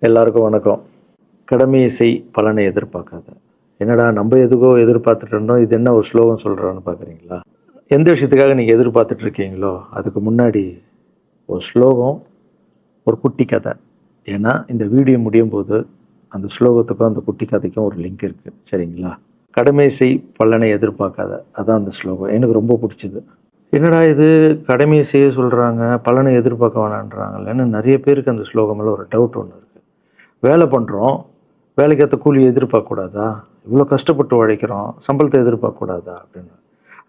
எல்லாருக்கும் வணக்கம். கடமையை செய் பலனை எதிர்பார்க்காத. என்னடா நம்ம எதுக்கோ எதிர்பார்த்துட்டு இருந்தோம், இது என்ன ஒரு ஸ்லோகம் சொல்கிறான்னு பார்க்குறீங்களா? எந்த விஷயத்துக்காக நீங்கள் எதிர்பார்த்துட்டு இருக்கீங்களோ அதுக்கு முன்னாடி ஒரு ஸ்லோகம், ஒரு குட்டி கதை. ஏன்னா இந்த வீடியோ முடியும் போது அந்த ஸ்லோகத்துக்கும் அந்த குட்டி கதைக்கும் ஒரு லிங்க் இருக்குது, சரிங்களா? கடமை செய் பலனை எதிர்பார்க்காத, அதான் அந்த ஸ்லோகம். எனக்கு ரொம்ப பிடிச்சிது. என்னடா இது, கடமையை செய்ய சொல்கிறாங்க, பலனை எதிர்பார்க்க வேணான்றாங்கல்லன்னு நிறைய பேருக்கு அந்த ஸ்லோகம் மேலே ஒரு டவுட் ஒன்று இருக்குது. வேலை பண்ணுறோம், வேலைக்கேற்ற கூலி எதிர்பார்க்கக்கூடாதா? இவ்வளோ கஷ்டப்பட்டு உழைக்கிறோம், சம்பளத்தை எதிர்பார்க்கக்கூடாதா அப்படின்னு.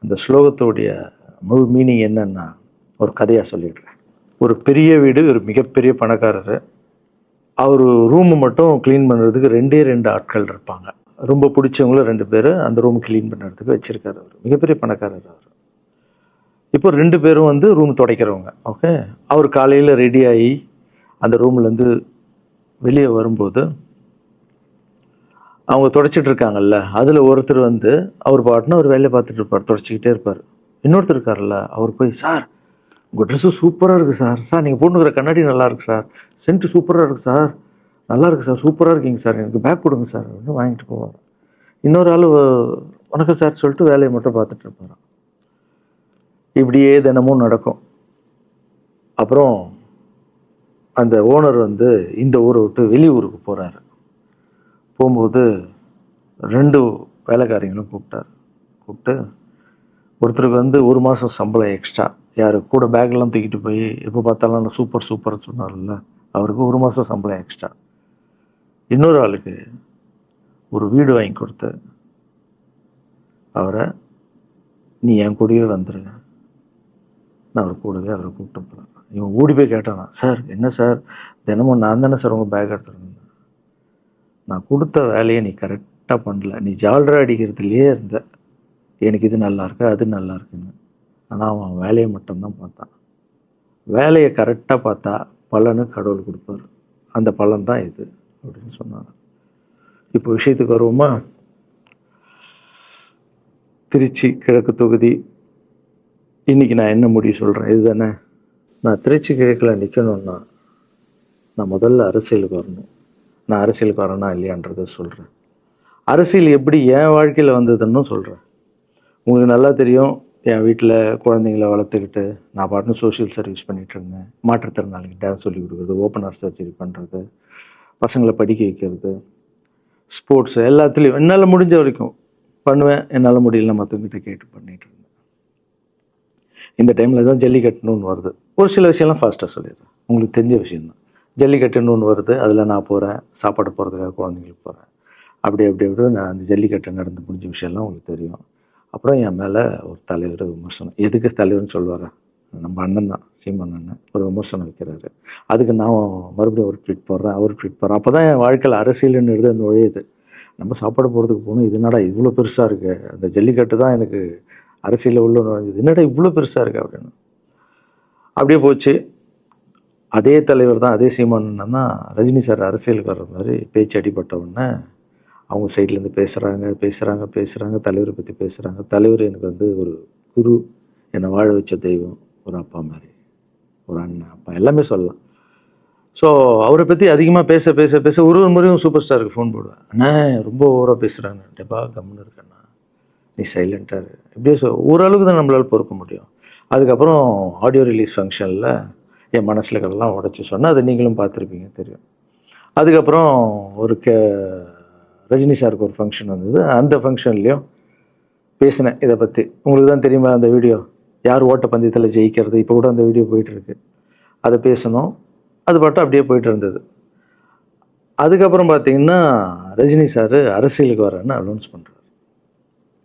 அந்த ஸ்லோகத்தோடைய முழு மீனிங் என்னன்னா, ஒரு கதையாக சொல்லிடுறேன். ஒரு பெரிய வீடு, ஒரு மிகப்பெரிய பணக்காரர். அவர் ரூமு மட்டும் க்ளீன் பண்ணுறதுக்கு ரெண்டு ஆட்கள் இருப்பாங்க. ரொம்ப பிடிச்சவங்களும் 2 பேர் அந்த ரூம் க்ளீன் பண்ணுறதுக்கு வச்சுருக்காரு. அவர் மிகப்பெரிய பணக்காரர். அவர் இப்போ 2 பேரும் வந்து ரூம் துடைக்கிறவங்க. ஓகே, அவர் காலையில் ரெடி ஆகி அந்த ரூம்லேருந்து வெளியே வரும்போது அவங்க துடைச்சிட்டு இருக்காங்கல்ல, அதில் ஒருத்தர் வந்து அவர் பாட்டுன்னு ஒரு வேலையை பார்த்துட்டு இருப்பார், துடைச்சிக்கிட்டே இருப்பார். இன்னொருத்தர் இருக்கார்ல, அவர் போய், சார் உங்கள் ட்ரெஸ்ஸு சூப்பராக இருக்குது சார், சார் நீங்கள் போட்டுக்கிற கண்ணாடி நல்லா இருக்கு சார், சென்ட்டு சூப்பராக இருக்குது சார், நல்லா இருக்குது சார், சூப்பராக இருக்கீங்க சார், எனக்கு பேக் கொடுங்க சார் அப்படின்னு வாங்கிட்டு போவார். இன்னொரு ஆள் வணக்கம் சார் சொல்லிட்டு வேலையை மட்டும் பார்த்துட்டு இருப்பாராம். இப்படியே தினமும் நடக்கும். அப்புறம் அந்த ஓனர் வந்து இந்த ஊரை விட்டு வெளியூருக்கு போகிறாரு. போகும்போது 2 வேலைக்காரங்களும் கூப்பிட்டு ஒருத்தருக்கு வந்து 1 மாதம் சம்பளம் எக்ஸ்ட்ரா, யார் கூட பேக்லாம் தூக்கிட்டு போய் எப்போ பார்த்தாலும் நான் சூப்பர் சொன்னார்ல, அவருக்கு 1 மாதம் சம்பளம் எக்ஸ்ட்ரா. இன்னொரு ஆளுக்கு ஒரு வீடு வாங்கி கொடுத்து அவரை, நீ என் கூடவே வந்துருங்க, நான் அவர் கூடவே அவரை கூப்பிட்டு போகிறேன். இவன் ஓடி போய் கேட்டானா, சார் என்ன சார் தினமும் நான் தானே சார் உங்கள் பேக் எடுத்துருந்தேன், நான் கொடுத்த வேலையை நீ கரெக்டாக பண்ணல, நீ ஜால்ரா அடிக்கிறதுலையே இருந்த, எனக்கு இது நல்லா இருக்கு அது நல்லா இருக்குன்னு. ஆனால் அவன் வேலையை மட்டும்தான் பார்த்தான். வேலையை கரெக்டாக பார்த்தா பலனு கடவுள் கொடுப்பார், அந்த பலன் தான் இது அப்படின்னு சொன்னாங்க. இப்போ விஷயத்துக்கு வருவோமா? திருச்சி கிழக்கு தொகுதி. இன்னைக்கு நான் என்ன முடிவு சொல்கிறேன் இதுதானே. நான் திருச்சி கிழக்கில் நிற்கணும்னா நான் முதல்ல அரசியலுக்கு வரணும். நான் அரசியலுக்கு வரேனா இல்லையான்றதை சொல்கிறேன். அரசியல் எப்படி என் வாழ்க்கையில் வந்ததுன்னு சொல்கிறேன். உங்களுக்கு நல்லா தெரியும், என் வீட்டில் குழந்தைங்கள வளர்த்துக்கிட்டு நான் பாட்டுன்னு சோஷியல் சர்வீஸ் பண்ணிகிட்டு இருந்தேன். மாற்றுத்திறனாளிக்கு டான்ஸ் சொல்லி கொடுக்குறது, ஓப்பன் ஹார்ட் சர்ஜரி பண்ணுறது, பசங்களை படிக்க வைக்கிறது, ஸ்போர்ட்ஸ் எல்லாத்துலேயும் என்னால் முடிஞ்ச வரைக்கும் பண்ணுவேன். என்னால் முடியல மற்றவங்கிட்ட கேட்டு பண்ணிகிட்டு இருந்தேன். இந்த டைமில் தான் ஜல்லிக்கட்டுன்னு வருது. ஒரு சில விஷயம்லாம் ஃபாஸ்ட்டாக சொல்லிடுறேன், உங்களுக்கு தெரிஞ்ச விஷயந்தான். ஜல்லிக்கட்டுன்னு ஒன்று வருது, அதில் நான் போகிறேன், சாப்பாடு போகிறதுக்காக குழந்தைங்களுக்கு போகிறேன். அப்படி நான் அந்த ஜல்லிக்கட்டு நடந்து முடிஞ்ச விஷயம்லாம் உங்களுக்கு தெரியும். அப்புறம் என் மேலே ஒரு தலைவர் விமர்சனம். எதுக்கு தலைவர்னு சொல்லுவார், நம்ம அண்ணன் தான், சீமான் அண்ணன் ஒரு விமர்சனம் வைக்கிறாரு. அதுக்கு நான் மறுபடியும் ஒரு ட்வீட் போடுறேன், அவர் ட்வீட் போடுறேன். அப்போ தான் என் வாழ்க்கையில் அரசியல்னு எடுத்து அந்த நுழையுது. நம்ம சாப்பாடு போகிறதுக்கு போகணும், இது என்னடா இவ்வளோ பெருசாக இருக்குது, அந்த ஜல்லிக்கட்டு தான் எனக்கு அரசியலில் உள்ள நுழைஞ்சது, என்னடா இவ்வளோ பெருசாக இருக்குது அப்படின்னு. அப்படியே போச்சு. அதே தலைவர் தான், அதே சீமான் அண்ணன் தான் ரஜினி சார் அரசியலுக்கு வர்ற மாதிரி பேச்சு அடிபட்ட உடனே அவங்க சைட்லேருந்து பேசுகிறாங்க, தலைவரை பற்றி பேசுகிறாங்க. தலைவர் எனக்கு வந்து ஒரு குரு, என்னை வாழ வச்ச தெய்வம், ஒரு அப்பா மாதிரி, ஒரு அண்ணன், அப்பா எல்லாமே சொல்லலாம். ஸோ அவரை பற்றி அதிகமாக பேச ஒரு முறையும் சூப்பர் ஸ்டாருக்கு ஃபோன் போடுவேன். அண்ணா ரொம்ப ஓவராக பேசுகிறாங்க, டெப்பா கம்முன்னு இருக்கண்ணா, நீ சைலண்ட்டாக இரு. இப்படியே ஓரளவுக்கு தான் நம்மளால் பொறுக்க முடியும். அதுக்கப்புறம் ஆடியோ ரிலீஸ் ஃபங்க்ஷனில் என் மனசில் இருக்கிறதெல்லாம் உடச்சி சொன்னேன், அதை நீங்களும் பார்த்துருப்பீங்க, தெரியும். அதுக்கப்புறம் ஒரு ரஜினி சாருக்கு ஒரு ஃபங்க்ஷன் வந்தது, அந்த ஃபங்க்ஷன்லேயும் பேசினேன் இதை பற்றி. உங்களுக்கு தான் தெரியுமா அந்த வீடியோ, யார் ஓட்டப்பந்தயத்தில் ஜெயிக்கிறது, இப்போ கூட அந்த வீடியோ போயிட்டுருக்கு. அதை பேசணும், அது பாட்டும் அப்படியே போயிட்டு இருந்தது. அதுக்கப்புறம் பார்த்தீங்கன்னா ரஜினி சார் அரசியலுக்கு வரேன்னு அனௌன்ஸ்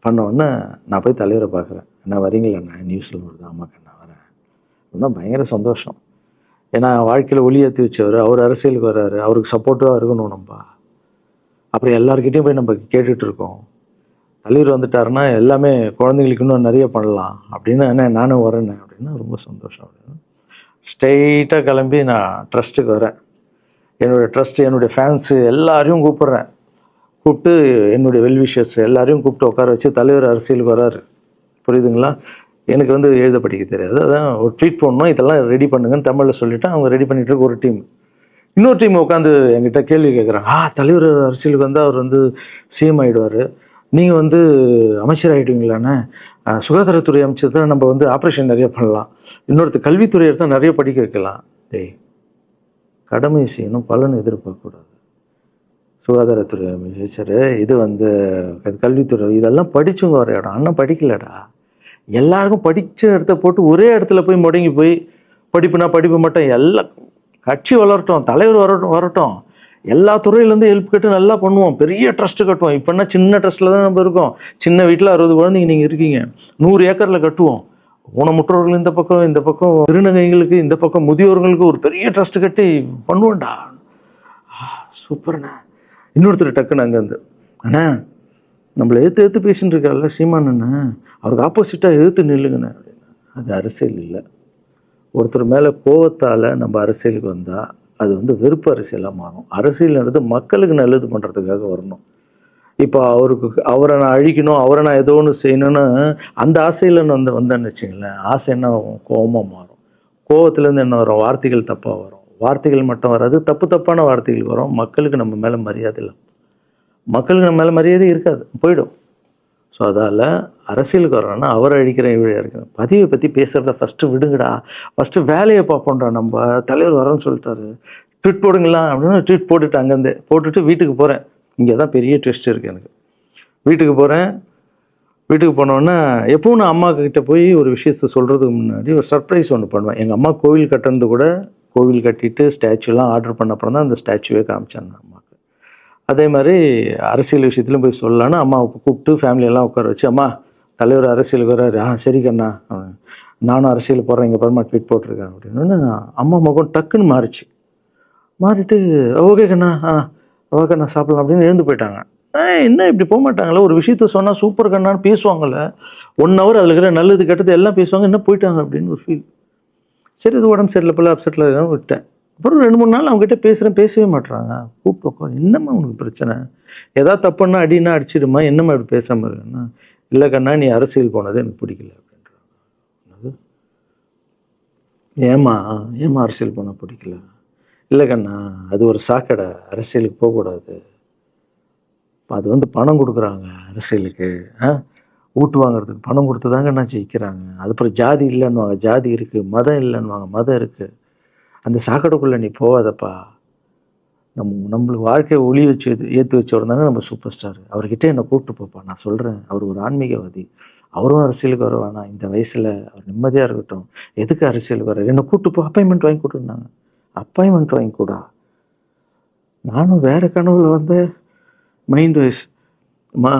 பண்ணோடனே நான் போய் தலைவரை பார்க்குறேன். என்ன வரீங்களா அண்ணா, நியூஸில் வருது, ஆமாக்கா நான் வரேன் அப்படின்னா பயங்கர சந்தோஷம். ஏன்னா வாழ்க்கையில் ஒளி ஏற்றி வச்சவர், அவர் அரசியலுக்கு வர்றாரு, அவருக்கு சப்போர்ட்டிவாக இருக்கணும் நம்ம. அப்புறம் எல்லாருக்கிட்டையும் போய் நம்ம கேட்டுட்டு இருக்கோம், தலைவர் வந்துட்டாருன்னா எல்லாமே குழந்தைங்களுக்கு இன்னும் நிறைய பண்ணலாம் அப்படின்னு. என்ன நானும் வரேன்னு அப்படின்னா ரொம்ப சந்தோஷம் அப்படின்னு ஸ்ட்ரெயிட்டாக கிளம்பி நான் ட்ரஸ்ட்டுக்கு வரேன். என்னுடைய ட்ரஸ்ட்டு, என்னுடைய ஃபேன்ஸு எல்லாரையும் கூப்பிட்டு என்னுடைய வெல்விஷர்ஸ் எல்லாரையும் கூப்பிட்டு உட்கார வச்சு தலைவர் அரசியலுக்கு வராரு. புரியுதுங்களா? எனக்கு வந்து எழுத படிக்க தெரியாது, அதான் ஒரு ட்வீட் பண்ணணும், இதெல்லாம் ரெடி பண்ணுங்கன்னு தமிழில் சொல்லிவிட்டு அவங்க ரெடி பண்ணிட்டு இருக்க ஒரு டீம். இன்னொரு டீம் உட்காந்து என்கிட்ட கேள்வி கேட்குறாங்க, தலைவர் அரசியலுக்கு வந்தால் அவர் வந்து சிஎம் ஆகிடுவார், நீங்கள் வந்து அமைச்சர் ஆகிடுவீங்களாண்ணே, சுகாதாரத்துறை அமைச்சர் தான் நம்ம வந்து ஆப்ரேஷன் நிறைய பண்ணலாம், இன்னொருத்தர் கல்வித்துறை எடுத்தால் நிறைய படிக்க வைக்கலாம். டேய், கடமை செய்யணும், பலன் எதிர்பார்க்கக்கூடாது. சுகாதாரத்துறை அமைச்சர், இது வந்து கல்வித்துறை, இதெல்லாம் படிச்சவங்க வர இடம். அண்ணன் படிக்கலடா. எல்லாருக்கும் படித்த இடத்த போட்டு ஒரே இடத்துல போய் முடங்கி போய் படிப்புனா படிப்பு மட்டும், எல்லாம் கட்சி வளரட்டும், தலைவர் வரட்டும், எல்லா துறையிலேருந்து ஹெல்ப் கட்டு நல்லா பண்ணுவோம், பெரிய ட்ரஸ்ட்டு கட்டுவோம். இப்போன்னா சின்ன ட்ரஸ்ட்டில் தான் நம்ம இருக்கோம். சின்ன வீட்டில் 60 குழந்தைங்க நீங்கள் இருக்கீங்க, 100 ஏக்கரில் கட்டுவோம். ஊனமுற்றோர்கள் இந்த பக்கம் திருநங்கைகளுக்கு, இந்த பக்கம் முதியோர்களுக்கு ஒரு பெரிய ட்ரஸ்ட் கட்டி பண்ணுவோம்டா. சூப்பர்ண்ணா. இன்னொருத்தர் டக்குன்னு அங்கேருந்து, அண்ணா நம்மளை ஏற்று பேசின்னு இருக்கார்ல சீமான் அண்ணன், அவருக்கு ஆப்போசிட்டாக எதிர்த்து நில்லுங்கண்ணே அப்படின்னா. அது அரசியல் இல்லை. ஒருத்தர் மேலே கோவத்தால் நம்ம அரசியலுக்கு வந்தால் அது வந்து வெறுப்பு அரசியலாக மாறும். அரசியல்ன்றது மக்களுக்கு நல்லது பண்ணுறதுக்காக வரணும். இப்போ அவரை நான் அழிக்கணும், அவரை நான் ஏதோ ஒன்று செய்யணும்னு அந்த ஆசையில் வந்தேன்னு வச்சுங்களேன், ஆசை என்ன கோபமாக மாறும். கோவத்துலேருந்து என்ன வரும், வார்த்தைகள் தப்பாக வரும். வார்த்தைகள் மட்டும் வராது, தப்பான வார்த்தைகள் வரும். மக்களுக்கு நம்ம மேலே மரியாதை இல்லை, மக்களுக்கு நம்ம மேலே மரியாதை இருக்காது, போயிடும். ஸோ அதால் அரசியலுக்கு வரோன்னா அவரை அழிக்கிறேன் இவழி இருக்கிறேன், பதிவை பற்றி பேசுகிறத ஃபஸ்ட்டு விடுங்கடா, ஃபஸ்ட்டு வேலையை பார்ப்போம்டா. நம்ம தலைவர் வரேன்னு சொல்லிட்டாரு, ட்வீட் போடுங்களா அப்படின்னு ட்வீட் போட்டுட்டு அங்கேருந்து போட்டுட்டு வீட்டுக்கு போகிறேன். இங்கே தான் பெரிய ட்விஸ்ட் இருக்குது எனக்கு. வீட்டுக்கு போகிறேன். வீட்டுக்கு போனோன்னா எப்பவும் நான் அம்மா கிட்டே போய் ஒரு விஷயத்த சொல்கிறதுக்கு முன்னாடி ஒரு சர்ப்ரைஸ் ஒன்று பண்ணுவேன். எங்கள் அம்மா கோவில் கட்டுறது கூட, கோவில் கட்டிட்டு ஸ்டாச்சுலாம் ஆர்டர் பண்ண அப்புறம் தான் அந்த ஸ்டாச்சுவே காமிச்சாங்க அம்மாவுக்கு. அதே மாதிரி அரசியல் விஷயத்துலையும் போய் சொல்லலான்னு அம்மாவை கூப்பிட்டு ஃபேமிலியெல்லாம் உட்கார வச்சு, அம்மா தலைவர் அரசியலுக்கு வர்றாரு, சரி கண்ணா, நானும் அரசியல் போடுறேன், இங்கே பரமா ட்வீட் போட்டிருக்கேன் அப்படின்னு. அம்மா முகம் டக்குன்னு மாறிட்டு ஓகே கண்ணா, ஓகே கண்ணா சாப்பிடலாம் அப்படின்னு எழுந்து போயிட்டாங்க. என்ன இப்படி போக மாட்டாங்களே, ஒரு விஷயத்த சொன்னால் சூப்பர் கண்ணான்னு பேசுவாங்கள்ல, 1 ஹவர் அதில் இருக்கிற நல்லது கெட்டது எல்லாம் பேசுவாங்க, என்ன போயிட்டாங்க அப்படின்னு ஒரு ஃபீல். சரி, இது உடம்பு சரியில்லை போல, அப்செட்டில் இருக்கான்னு விட்டேன். அப்புறம் 2-3 நாள் அவங்ககிட்ட பேசவே மாட்டுறாங்க. கூப்பிட்டு உட்காந்து, என்னம்மா உனக்கு பிரச்சனை, ஏதாவது தப்புன்னா அடின்னா அடிச்சிடுமா, என்னம்மா இப்படி பேசாமல் இருக்குன்னா, இல்லை கண்ணா நீ அரசியல் போனது எனக்கு பிடிக்கல அப்படின்றாங்க. ஏம்மா அரசியல் போனால் பிடிக்கல? இல்லை கண்ணா, அது ஒரு சாக்கடை, அரசியலுக்கு போகக்கூடாது. அது வந்து பணம் கொடுக்குறாங்க அரசியலுக்கு, ஓட்டு வாங்குறதுக்கு பணம் கொடுத்து தாங்க நான் ஜெயிக்கிறாங்க. அதுக்கப்புறம் ஜாதி இல்லைன்னுவாங்க, ஜாதி இருக்குது, மதம் இல்லைன்னுவாங்க, மதம் இருக்குது. அந்த சாக்கடைக்குள்ளே நீ போகாதப்பா. நம்மளுக்கு வாழ்க்கையை ஒளி வச்சு ஏற்றி வச்சவர் தானே நம்ம சூப்பர் ஸ்டார். அவர்கிட்ட என்னை கூப்பிட்டு போப்பா, நான் சொல்கிறேன், அவர் ஒரு ஆன்மீகவாதி, அவரும் அரசியலுக்கு வருவானா, இந்த வயசில் அவர் நிம்மதியாக இருக்கட்டும், எதுக்கு அரசியலுக்கு வர, என்னை கூப்பிட்டு போ, அப்பாயின்மெண்ட் வாங்கி கொடுத்துருந்தாங்க. அப்பாயின்மெண்ட் வாங்கி கூடா? நானும் வேறு கனவுல வந்து மைண்ட் வைஸ், அம்மா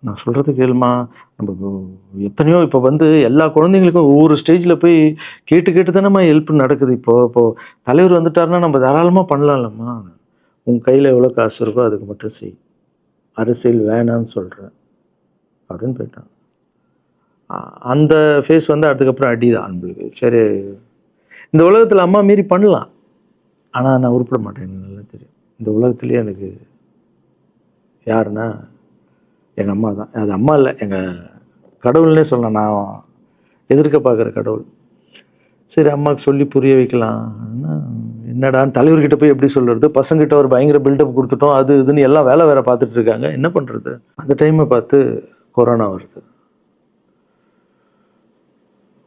நான் சொல்கிறது கேளுமா, நம்ம எத்தனையோ இப்போ வந்து எல்லா குழந்தைங்களுக்கும் ஒவ்வொரு ஸ்டேஜில் போய் கேட்டு தானேம்மா ஹெல்ப் நடக்குது. இப்போது தலைவர் வந்துட்டாருன்னா நம்ம தாராளமாக பண்ணலாம்லம்மா, உங்கள் கையில் எவ்வளோ காசு இருக்கோ அதுக்கு மட்டும் செய், அரசியல் வேணான்னு சொல்கிறேன் அப்படின்னு போயிட்டான். அந்த ஃபேஸ் வந்து அதுக்கப்புறம் அடிதான் நம்மளுக்கு. சரி, இந்த உலகத்தில் அம்மா மீறி பண்ணலாம், ஆனால் நான் உருப்பிட மாட்டேன், எனக்கு நல்லா தெரியும். இந்த உலகத்துலேயே எனக்கு யாருன்னா எங்கள் அம்மா தான். அது அம்மா இல்லை, எங்கள் கடவுள்னே சொல்லலாம், நான் எதிர்க்க பார்க்குற கடவுள். சரி, அம்மாவுக்கு சொல்லி புரிய வைக்கலாம். என்னடான்னு தலைவர்கிட்ட போய் எப்படி சொல்கிறது, பசங்கிட்ட ஒரு பயங்கர பில்டப் கொடுத்துட்டோம், அது இதுன்னு எல்லாம் வேற பார்த்துட்டு இருக்காங்க, என்ன பண்ணுறது. அந்த டைமை பார்த்து கொரோனா வருது.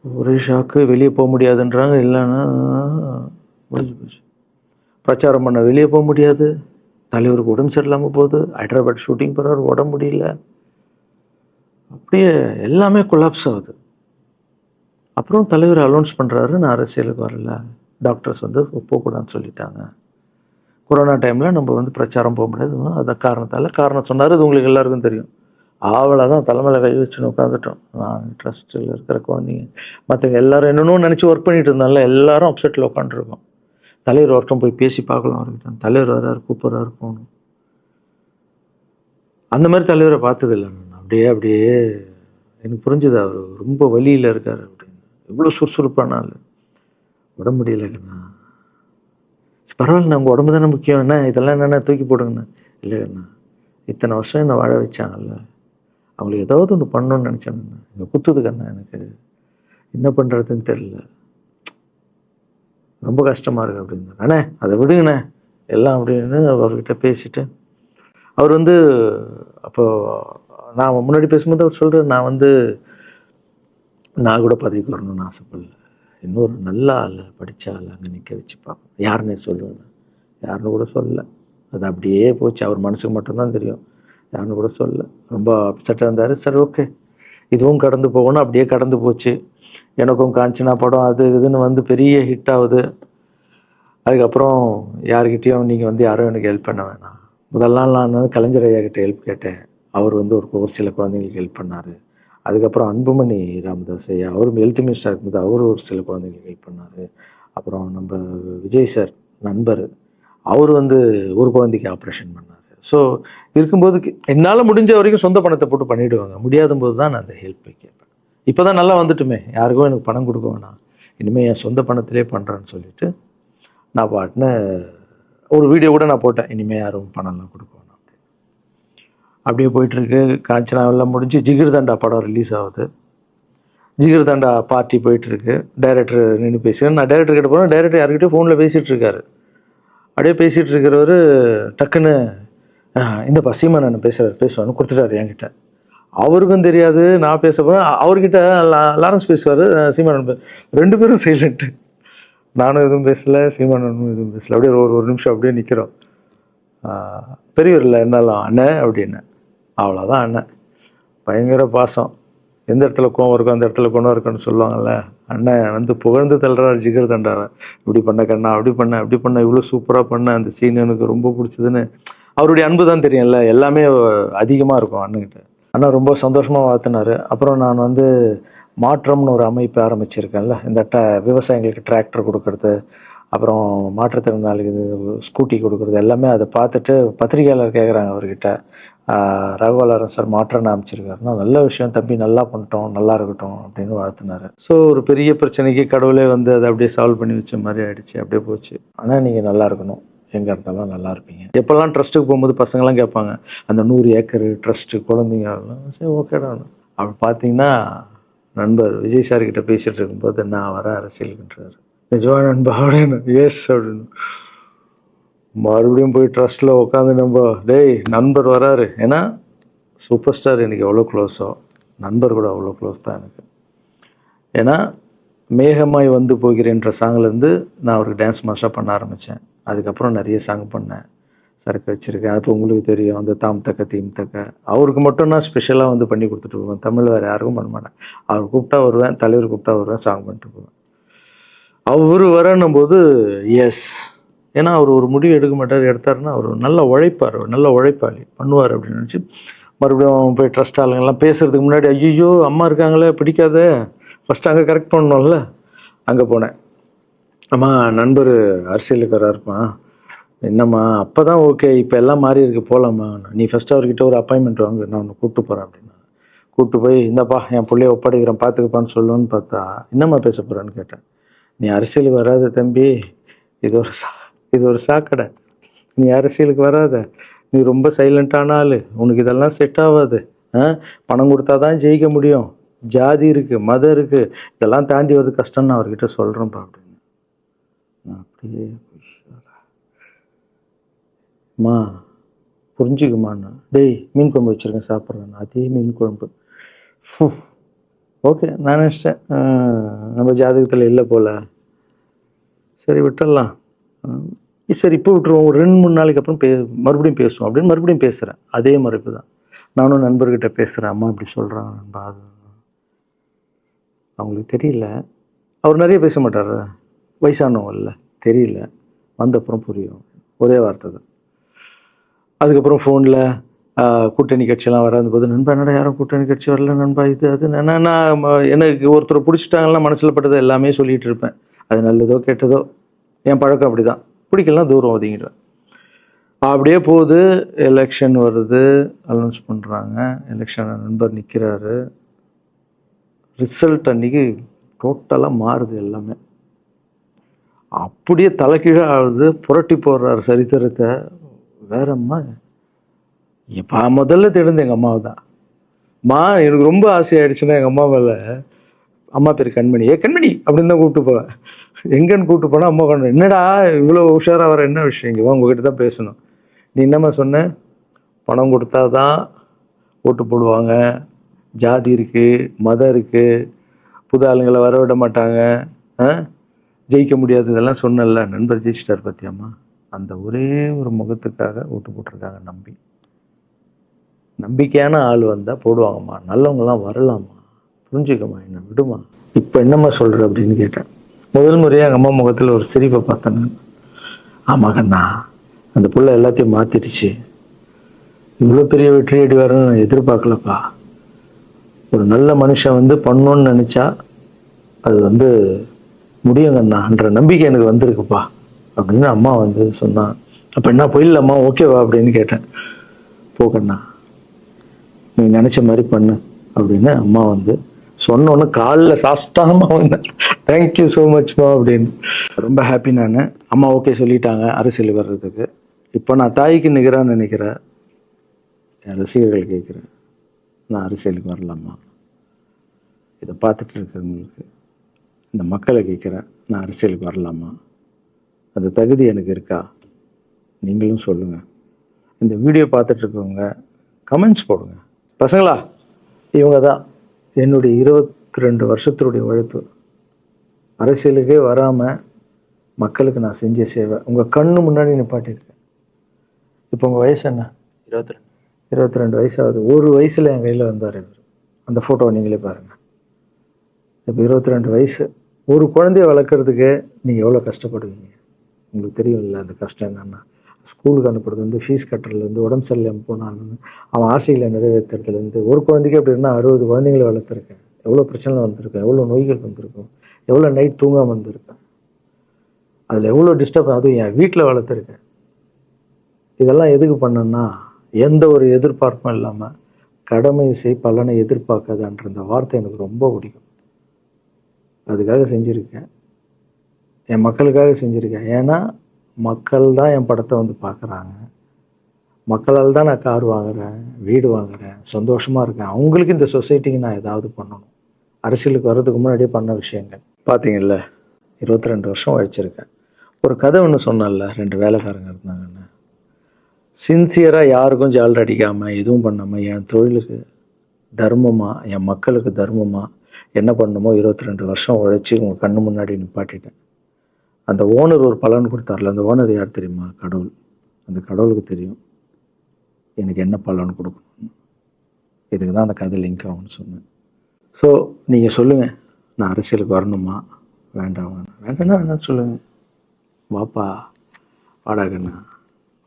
ஒரே ஷாக்கு, வெளியே போக முடியாதுன்றாங்க. இல்லைன்னா முடிஞ்சு போச்சு. பிரச்சாரம் பண்ண வெளியே போக முடியாது, தலைவருக்கு உடம்பு சரியில்லாமல் போகுது, ஹைதராபாத் ஷூட்டிங் போகிறாரு, உடம்பு முடியல, அப்படியே எல்லாமே கொலாப்ஸ் ஆகுது. அப்புறம் தலைவர் அலௌன்ஸ் பண்ணுறாரு, நான் அரசியலுக்கு வரல, டாக்டர்ஸ் வந்து போகக்கூடாதுன்னு சொல்லிட்டாங்க, கொரோனா டைமில் நம்ம வந்து பிரச்சாரம் போக முடியாது, அந்த காரணம் சொன்னார். அது உங்களுக்கு எல்லாருக்கும் தெரியும். தான் தலைமையில் கை வச்சுன்னு உட்காந்துட்டோம். நான் ட்ரஸ்ட்டில் இருக்கிற குழந்தைங்க மற்றவங்க எல்லாரும் என்னென்னோ நினச்சி ஒர்க் பண்ணிட்டு இருந்தால எல்லாரும் அப்செட்டில் உட்காந்துருக்கோம். தலைவர் ஒருத்தம் போய் பேசி பார்க்கலாம் அவர்கிட்ட, தலைவர் வர்றாரு, கூப்பிட்றாரு, போகணும். அந்த மாதிரி தலைவரை பார்த்ததில்லை நான். அப்படியே எனக்கு புரிஞ்சுது, அவர் ரொம்ப வலியில் இருக்கார் அப்படின்னு. எவ்வளோ சுறுசுறுப்பானால உடம்பு முடியலைங்கண்ணா. பரவாயில்ல, உங்கள் உடம்பு தானே முக்கியம், என்ன இதெல்லாம் என்னென்ன தூக்கி போடுங்கண்ணா. இல்லைங்கண்ணா, இத்தனை வருஷம் என்னை வாழ வச்சாங்கல்ல, அவங்களுக்கு ஏதாவது ஒன்று பண்ணணும்னு நினச்சாங்கண்ணா, இங்கே குத்துதுக்கண்ணா, எனக்கு என்ன பண்ணுறதுன்னு தெரியல, ரொம்ப கஷ்டமாக இருக்குது அப்படின்னா. அண்ணே அதை விடுங்கண்ணே, எல்லாம் அப்படின்னு அவர்கிட்ட பேசிட்டு அவர் வந்து அப்போ நான் முன்னாடி பேசும்போது அவர் சொல்கிறார், நான் கூட பதவிக்கு வரணும்னு ஆசைப்படல, இன்னொரு நல்ல ஆள் படித்த ஆள் அங்கே நிற்க வச்சு பார்ப்போம். யாருன்னே சொல்லுவேன், யாருன்னு கூட சொல்லலை. அது அப்படியே போச்சு. அவர் மனசுக்கு மட்டும்தான் தெரியும், யாருன்னு கூட சொல்லலை. ரொம்ப அப்செட்டாக இருந்தார். சரி ஓகே, இதுவும் கடந்து போகணும். அப்படியே கடந்து போச்சு. எனக்கும் காஞ்சனா படம் அது இதுன்னு வந்து பெரிய ஹிட் ஆகுது. அதுக்கப்புறம் யாருக்கிட்டேயும் நீங்கள் யாரும் எனக்கு ஹெல்ப் பண்ண வேணாம். முதல் நாள் நான் கலைஞர் ஐயா கிட்ட ஹெல்ப் கேட்டேன். அவர் ஒரு சில குழந்தைங்களுக்கு ஹெல்ப் பண்ணார். அதுக்கப்புறம் அன்புமணி ராமதாஸ் ஐயா, அவரும் ஹெல்த் மினிஸ்டர் இருக்கும்போது அவர் ஒரு சில குழந்தைங்களுக்கு ஹெல்ப் பண்ணார். அப்புறம் நம்ம விஜய் சார் நண்பர், அவர் ஒரு குழந்தைக்கு ஆப்ரேஷன் பண்ணார். ஸோ இருக்கும்போது என்னால் முடிஞ்ச வரைக்கும் சொந்த பணத்தை போட்டு பண்ணிவிடுவாங்க. முடியாத போது தான் நான் அந்த ஹெல்ப்பை கேட்பேன். இப்போ தான் நல்லா வந்துட்டுமே, யாருக்கும் எனக்கு பணம் கொடுக்க வேணாம், இனிமேல் என் சொந்த பணத்திலே பண்ணுறேன்னு சொல்லிட்டு நான் பாட்டுன்னு ஒரு வீடியோ கூட நான் போட்டேன், இனிமேல் யாரும் பணம்லாம் கொடுக்க வேணாம். அப்படியே போயிட்டுருக்கு. காஞ்சனாவெல்லாம் முடிஞ்சு ஜிகிர்தண்டா படம் ரிலீஸ் ஆகுது. ஜிகிர்தண்டா பார்ட்டி போயிட்டுருக்கு. டைரக்டர் நின்று பேசுகிறேன். நான் டைரக்டர் கிட்ட போகிறேன். டைரக்டர் யார்கிட்டயும் ஃபோனில் பேசிகிட்டு இருக்காரு. அப்படியே பேசிகிட்டு இருக்கிறவர் டக்குன்னு இந்த சீமானன் பேசுவார்னு கொடுத்துட்டாரு என்கிட்ட. அவருக்கும் தெரியாது நான் பேச போகிறேன். அவர்கிட்ட லாரன்ஸ் பேசுவார், சீமானன் ரெண்டு பேரும் சைலண்ட்டு. நானும் எதுவும் பேசலை, சீமானனும் எதுவும் பேசலை. அப்படியே ஒரு நிமிஷம் அப்படியே நிற்கிறோம். பெரியவர் இல்லை என்னாலும் அண்ணன் அப்படின்னு, அவ்வளோதான் அண்ணன். பயங்கர பாசம். எந்த இடத்துல கோவம் இருக்கும் அந்த இடத்துல குணம் இருக்குன்னு சொல்லுவாங்கள்ல. அண்ணன் புகழ்ந்து தள்ளுறாரு ஜிகிர்தண்டாவை. இப்படி பண்ண கண்ணா, அப்படி பண்ண இவ்வளோ சூப்பராக பண்ண, அந்த சீன் எனக்கு ரொம்ப பிடிச்சதுன்னு. அவருடைய அன்பு தான் தெரியும்ல, எல்லாமே அதிகமாக இருக்கும் அண்ணன்கிட்ட. அண்ணா ரொம்ப சந்தோஷமாக வாழ்த்தினார். அப்புறம் நான் மாற்றம்னு ஒரு அமைப்பு ஆரம்பிச்சிருக்கேன்ல, இந்த விவசாயிகளுக்கு டிராக்டர் கொடுக்கறது, அப்புறம் மாற்றுத்திறனாளிக்கு ஸ்கூட்டி கொடுக்குறது, எல்லாமே அதை பார்த்துட்டு பத்திரிகையாளர் கேட்குறாங்க அவர்கிட்ட, ரகுவலரன் சார் மாற்றம்னு அமைச்சிருக்காருன்னா, நல்ல விஷயம் தம்பி, நல்லா பண்ணிட்டோம், நல்லா இருக்கட்டும் அப்படின்னு வாழ்த்தினார். ஸோ ஒரு பெரிய பிரச்சனைக்கு கடவுளே அதை அப்படியே சால்வ் பண்ணி வச்ச மாதிரி ஆயிடுச்சு. அப்படியே போச்சு. ஆனால் நீங்கள் நல்லா இருக்கணும், எங்கே இருந்தாலும் நல்லா இருப்பீங்க. எப்போல்லாம் ட்ரஸ்ட்டுக்கு போகும்போது பசங்கள்லாம் கேட்பாங்க, அந்த 100 ஏக்கர் ட்ரஸ்ட்டு குழந்தைங்க, சரி ஓகேடா. அப்படி பார்த்தீங்கன்னா நண்பர் விஜய் சார்கிட்ட பேசிகிட்டு இருக்கும்போது நான் வர அரசியலுக்குன்றாரு. நிஜமா நண்பா அப்படின்னு, எஸ் அப்படின்னு. மறுபடியும் போய் ட்ரஸ்ட்டில் உட்காந்து டேய் நண்பர் வராரு. ஏன்னா சூப்பர் ஸ்டார் எனக்கு எவ்வளோ க்ளோஸோ, நண்பர் கூட அவ்வளோ க்ளோஸ் தான் எனக்கு. ஏன்னா மேகமாய் வந்து போகிறேன்ற சாங்லேருந்து நான் அவருக்கு டான்ஸ் மாஸ்டராக பண்ண ஆரம்பித்தேன். அதுக்கப்புறம் நிறைய சாங் பண்ணேன், சரக்கு வச்சுருக்கேன். அப்போ உங்களுக்கு தெரியும், அந்த தாம் தக்க தீம் தக்க அவருக்கு மட்டும் நான் ஸ்பெஷலாக பண்ணி கொடுத்துட்டு போவேன். தமிழ் வேறு யாருக்கும் பண்ண மாட்டேன். அவர் கூப்பிட்டா வருவேன், தலைவர் கூப்பிட்டா வருவேன், சாங் பண்ணிட்டு போவேன். அவர் வரணும் போது எஸ், ஏன்னா அவர் ஒரு முடிவு எடுக்க மாட்டார், எடுத்தாருன்னா அவர் நல்ல உழைப்பார், நல்ல உழைப்பாளி பண்ணுவார் அப்படின்னு நினச்சி மறுபடியும் போய் ட்ரஸ்ட் ஆளுங்கெல்லாம் பேசுகிறதுக்கு முன்னாடி, ஐயோ அம்மா இருக்காங்களே பிடிக்காத, ஃபஸ்ட்டு அங்கே கரெக்ட் பண்ணணும்ல. அங்கே போனேன். அம்மா நண்பர் அரசியலுக்கு வராருமா, என்னம்மா அப்போ தான் ஓகே, இப்போ எல்லாம் மாறி இருக்கு, போகலாம்மா, நீ ஃபஸ்ட்டு அவர்கிட்ட ஒரு அப்பாயின்மெண்ட் வாங்க, நான் உன்னை கூப்பிட்டு போகிறேன் அப்படின்னா. கூப்பிட்டு போய் இந்தப்பா என் பிள்ளைய ஒப்படைக்கிறேன் பார்த்துக்கப்பான்னு சொல்லுன்னு பார்த்தா, என்னம்மா பேச போகிறேன்னு கேட்டேன். நீ அரசியலுக்கு வராத தம்பி, இது ஒரு சாக்கடை, நீ அரசியலுக்கு வராத, நீ ரொம்ப சைலண்டான ஆள், உனக்கு இதெல்லாம் செட் ஆகாது, பணம் கொடுத்தா தான் ஜெயிக்க முடியும், ஜாதி இருக்குது, மதம் இருக்குது, இதெல்லாம் தாண்டி வருது கஷ்டம்னு நான் அவர்கிட்ட சொல்கிறேன்ப்பா அப்படின்னு. அப்படியே மா புரிஞ்சுக்குமாண்ணா, டேய் மீன் குழம்பு வச்சுருக்கேன் சாப்பிட்றேன், அதே மீன் குழம்பு. ஓகே, நான் நினச்சிட்டேன் நம்ம ஜாதகத்தில் இல்லை போல், சரி விட்டுடலாம், சரி இப்போ விட்டுருவோம், ஒரு 2-3 நாளைக்கு அப்புறம் மறுபடியும் பேசுவோம் அப்படின்னு மறுபடியும் பேசுகிறேன். அதே மறுப்பு தான். நானும் நண்பர்கிட்ட பேசுகிறேன், அம்மா இப்படி சொல்கிறாங்க நண்பா, அது அவங்களுக்கு தெரியல, அவர் நிறைய பேச மாட்டார், வயசானவங்கல்ல, தெரியல, வந்தப்புறம் புரியும், ஒரே வார்த்தை தான். அதுக்கப்புறம் ஃபோனில் கூட்டணி கட்சியெல்லாம் வராது போது, நண்பா என்னடா யாரும் கூட்டணி கட்சி வரல நண்பா, இது அது நான் எனக்கு ஒருத்தர் பிடிச்சிட்டாங்கலாம் மனசில் பட்டதை எல்லாமே சொல்லிகிட்டு இருப்பேன். அது நல்லதோ கெட்டதோ, என் பழக்கம் அப்படி தான், பிடிக்கலாம் தூரம் ஒதுங்கிடுவேன். அப்படியே போகுது. எலெக்ஷன் வருது, அனௌன்ஸ் பண்ணுறாங்க, எலெக்ஷன் நண்பர் நிற்கிறாரு. ரிசல்ட் அன்றைக்கி டோட்டலாக மாறுது எல்லாமே, அப்படியே தலைகீழாக ஆகுது, புரட்டி போடுறாரு சரித்திரத்தை. வேறம்மா முதல்ல தெரிந்து எங்கள் அம்மாவை தான். எனக்கு ரொம்ப ஆசையாயிடுச்சுன்னா எங்கள் அம்மா மேலே அம்மா பேர் கண்மணி. கண்மணி அப்படின்னு தான் கூப்பிட்டு போவேன். எங்கன்னு கூப்பிட்டு போனால் அம்மா கண்ணு, என்னடா இவ்வளோ உஷாராக வர, என்ன விஷயம், இங்கே உங்ககிட்ட தான் பேசணும். நீ என்னம்மா சொன்ன, பணம் கொடுத்தா தான் ஓட்டு போடுவாங்க, ஜாதி இருக்குது, மதம் இருக்குது, புது ஆளுங்களை வர விட மாட்டாங்க, ஜெயிக்க முடியாது, இதெல்லாம் சொன்னல. நண்பர் ஜெயிச்சிட்டார் பார்த்தியாம்மா. அந்த ஒரே ஒரு முகத்துக்காக ஓட்டு போட்டிருக்காங்க. நம்பிக்கையான ஆள் வந்தால் போடுவாங்கம்மா, நல்லவங்களாம் வரலாமா, புரிஞ்சுக்கம்மா, என்ன விடுமா. இப்போ என்னம்மா சொல்கிற அப்படின்னு கேட்டேன். முதல் முறையாக எங்கள் அம்மா முகத்தில் ஒரு சிரிப்பை பார்த்தேன் நான். ஆமாங்கண்ணா, அந்த புள்ள எல்லாத்தையும் மாற்றிடுச்சு, இவ்வளோ பெரிய வெற்றி அடி வரணும்னு நான் எதிர்பார்க்கலப்பா. ஒரு நல்ல மனுஷன் வந்து பண்ணணும்னு நினச்சா அது முடியுங்கண்ணான்ற நம்பிக்கை எனக்கு வந்திருக்குப்பா அப்படின்னு அம்மா சொன்னான். அப்போ என்ன போயிடலாமா, ஓகேவா அப்படின்னு கேட்டேன். போகண்ணா, நீ நினச்ச மாதிரி பண்ணு அப்படின்னு அம்மா சொன்னோன்னு காலில் சாப்பிட்டாமா வந்தேன். தேங்க்யூ ஸோ மச்மா அப்படின்னு. ரொம்ப ஹாப்பி நான். அம்மா ஓகே சொல்லிட்டாங்க அரசியல் வர்றதுக்கு. இப்போ நான் தாய்க்கு நிகரான்னு நினைக்கிறேன். என் ரசிகர்கள் கேட்குறேன், நான் அரசியலுக்கு வரலாமா? இதை பார்த்துட்டு இருக்கிறவங்களுக்கு, இந்த மக்களை கேட்குறேன், நான் அரசியலுக்கு வரலாமா? அந்த தகுதி எனக்கு இருக்கா? நீங்களும் சொல்லுங்கள். இந்த வீடியோ பார்த்துட்டு இருக்கவங்க கமெண்ட்ஸ் போடுங்க. பசங்களா, இவங்க தான் என்னுடைய 22 வருஷத்தினுடைய உழைப்பு. அரசியலுக்கே வராமல் மக்களுக்கு நான் செஞ்ச சேவை உங்கள் கண்ணு முன்னாடி நிப்பாட்டியிருக்கேன். இப்போ உங்கள் வயசு என்ன? 22 வயசாகுது. ஒரு வயசில் என் கையில் வந்தார் இவர். அந்த ஃபோட்டோவை நீங்களே பாருங்கள். இப்போ 22 வயசு. ஒரு குழந்தைய வளர்க்குறதுக்கு நீங்கள் எவ்வளோ கஷ்டப்படுவீங்க உங்களுக்கு தெரியும்ல. அந்த கஷ்டம் என்னென்னா, ஸ்கூலுக்கு அனுப்புறதுலேருந்து, ஃபீஸ் கட்டுறதுலேருந்து, உடம்பு சரியில்லாமல் போனாலும் அவன் ஆசைகளை நிறைவேற்றுறதுலேருந்து, ஒரு குழந்தைக்கு அப்படி இருந்தால் 60 குழந்தைங்களை வளர்த்துருக்கேன். எவ்வளோ பிரச்சனை வந்திருக்கேன், எவ்வளோ நோய்கள் வந்திருக்கும், எவ்வளோ நைட் தூங்காமல் வந்திருக்கேன், அதில் எவ்வளோ டிஸ்டர்ப், அதுவும் என் வீட்டில் வளர்த்துருக்கேன். இதெல்லாம் எதுக்கு பண்ணேன்னா, எந்த ஒரு எதிர்பார்ப்பும் இல்லாமல் கடமை செய் பலனை எதிர்பார்க்காதன்ற அந்த வார்த்தை எனக்கு ரொம்ப பிடிக்கும். அதுக்காக செஞ்சுருக்கேன், என் மக்களுக்காக செஞ்சுருக்கேன். ஏன்னா மக்கள் தான் என் படத்தை பார்க்குறாங்க. மக்களால் தான் நான் கார் வாங்குகிறேன், வீடு வாங்குகிறேன், சந்தோஷமாக இருக்கேன். அவங்களுக்கு இந்த சொசைட்டிக்கு நான் ஏதாவது பண்ணணும். அரசியலுக்கு வர்றதுக்கு முன்னாடியே பண்ண விஷயங்கள் பார்த்தீங்கல்ல. 22 வருஷம் உழைச்சிருக்கேன். ஒரு கதை ஒன்று சொன்னல, 2 வேலைக்காரங்க இருந்தாங்கன்னு. சின்சியராக யாருக்கும் ஜாலர் அடிக்காமல் எதுவும் பண்ணாமல் என் தொழிலுக்கு தர்மமாக, என் மக்களுக்கு தர்மமாக என்ன பண்ணணுமோ 22 வருஷம் உழைச்சி உங்கள் கண்ணு முன்னாடி நிப்பாட்டிட்டேன். அந்த ஓனர் ஒரு பலன் கொடுத்தார்ல, அந்த ஓனர் யார் தெரியுமா? கடவுள். அந்த கடவுளுக்கு தெரியும் எனக்கு என்ன பலன் கொடுக்கணும். இதுக்கு தான் அந்த கதை லிங்க் ஆகும்னு சொன்னேன். ஸோ நீங்கள் சொல்லுங்கள், நான் அரசியலுக்கு வரணுமா வேண்டாம்? வேண்டாம்னா வேணான்னு சொல்லுங்கள். வாப்பா, வாடாகண்ணா,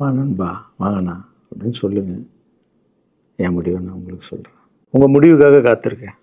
வா நண்பா, வாங்கண்ணா அப்படின்னு சொல்லுங்கள். என் முடிவை நான் உங்களுக்கு சொல்கிறேன். உங்கள் முடிவுக்காக காத்திருக்கேன்.